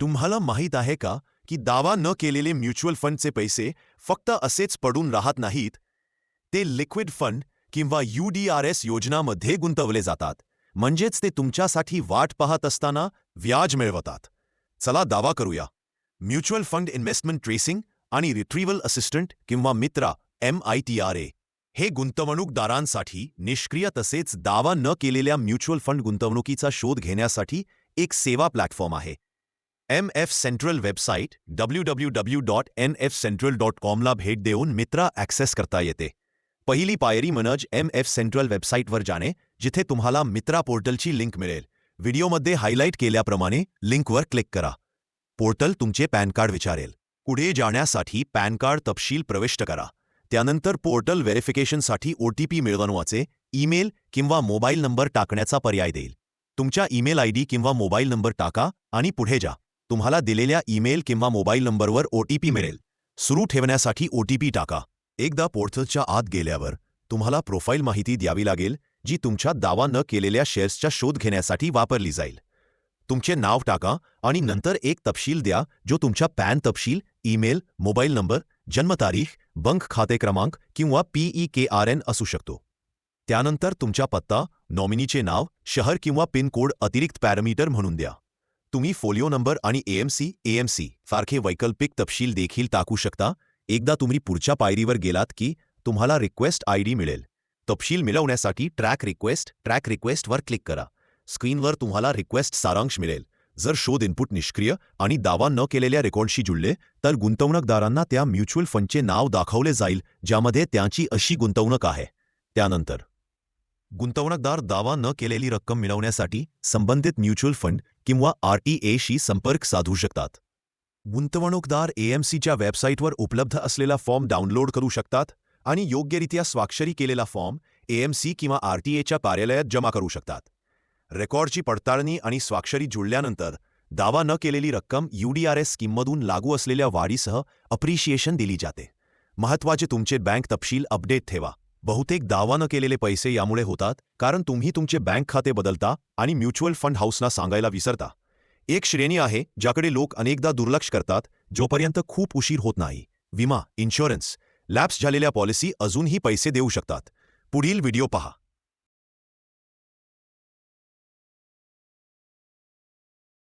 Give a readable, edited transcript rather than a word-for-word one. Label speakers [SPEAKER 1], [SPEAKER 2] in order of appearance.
[SPEAKER 1] तुम्हाला माहीत आहे का की दावा न केलेले म्युच्युअल फंडचे पैसे फक्त असेच पडून राहत नाहीत, ते लिक्विड फंड किंवा UDRS योजनामध्ये गुंतवले जातात, म्हणजेच ते तुमच्यासाठी वाट पाहत असताना व्याज मिळवतात. चला दावा करूया. म्युच्युअल फंड इन्व्हेस्टमेंट ट्रेसिंग आणि रिट्रीव्हल असिस्टंट किंवा मित्रा MITRA हे गुंतवणूकदारांसाठी निष्क्रिय तसेच दावा न केलेल्या म्युच्युअल फंड गुंतवणुकीचा शोध घेण्यासाठी एक सेवा प्लॅटफॉर्म आहे. MF सेंट्रल वेबसाईट www.nfcentral.com ला भेट देऊन मित्रा ॲक्सेस करता येते. पहिली पायरी म्हणजे MF सेंट्रल वेबसाईटवर जाणे, जिथे तुम्हाला मित्रा पोर्टलची लिंक मिळेल. व्हिडिओमध्ये हायलाईट केल्याप्रमाणे लिंकवर क्लिक करा. पोर्टल तुमचे पॅन कार्ड विचारेल. पुढे जाण्यासाठी पॅन कार्ड तपशील प्रविष्ट करा. त्यानंतर पोर्टल व्हेरिफिकेशनसाठी OTP मिळवण्याचे ईमेल किंवा मोबाईल नंबर टाकण्याचा पर्याय देईल. तुमच्या ईमेल ID किंवा मोबाईल नंबर टाका आणि पुढे जा. तुम्हाला दिलेल्या ईमेल किंवा मोबाईल नंबरवर OTP मिळेल. सुरू ठेवण्यासाठी OTP टाका. एकदा पोर्टलच्या आत गेल्यावर तुम्हाला प्रोफाईल माहिती द्यावी लागेल, जी तुमच्या दावा न केलेल्या शेअर्सचा शोध घेण्यासाठी वापरली जाईल. तुमचे नाव टाका आणि नंतर एक तपशील द्या, जो तुमच्या पॅन तपशील, ईमेल, मोबाईल नंबर, जन्मतारीख, बँक खाते क्रमांक किंवा PEKRN असू शकतो. त्यानंतर तुमचा पत्ता, नॉमिनीचे नाव, शहर किंवा पिन कोड अतिरिक्त पॅरामीटर म्हणून द्या. तुम्ही फोलिओ नंबर आणि AMC सारखे वैकल्पिक तपशील देखील टाकू शकता. एकदा तुम्ही पुढच्या पायरीवर गेलात की तुम्हाला रिक्वेस्ट ID मिळेल. तपशील मिळवण्यासाठी ट्रॅक रिक्वेस्टवर क्लिक करा. स्क्रीनवर तुम्हाला रिक्वेस्ट सारांश मिळेल. जर शोध इनपुट निष्क्रिय आणि दावा न केलेल्या रेकॉर्डशी जुळले, तर गुंतवणूकदारांना त्या म्युच्युअल फंडचे नाव दाखवले जाईल ज्यामध्ये त्यांची अशी गुंतवणूक आहे. त्यानंतर गुंतवणूकदार दावा न केलेली रक्कम मिळवण्यासाठी संबंधित म्युच्युअल फंड किंवा RTAशी संपर्क साधू शकतात. गुंतवणूकदार AMCच्या वेबसाईटवर उपलब्ध असलेला फॉर्म डाउनलोड करू शकतात आणि योग्यरित्या स्वाक्षरी केलेला फॉर्म AMC किंवा RTAच्या कार्यालयात जमा करू शकतात. रेकॉर्डची पडताळणी आणि स्वाक्षरी जुळल्यानंतर दावा न केलेली रक्कम UDRS स्कीममधून लागू असलेल्या वाढीसह अप्रिशिएशन दिली जाते. महत्त्वाचे तुमचे बँक तपशील अपडेट ठेवा. बहुतेक दावा न केलेले पैसे यामुळे होतात कारण तुम्ही तुमचे बँक खाते बदलता आणि म्युच्युअल फंड हाऊसना सांगायला विसरता. एक श्रेणी आहे ज्याकडे लोक अनेकदा दुर्लक्ष करतात जोपर्यंत खूप उशीर होत नाही. विमा, इन्शुरन्स, लॅप्स झालेल्या पॉलिसी अजूनही पैसे देऊ शकतात. पुढील व्हिडिओ पहा.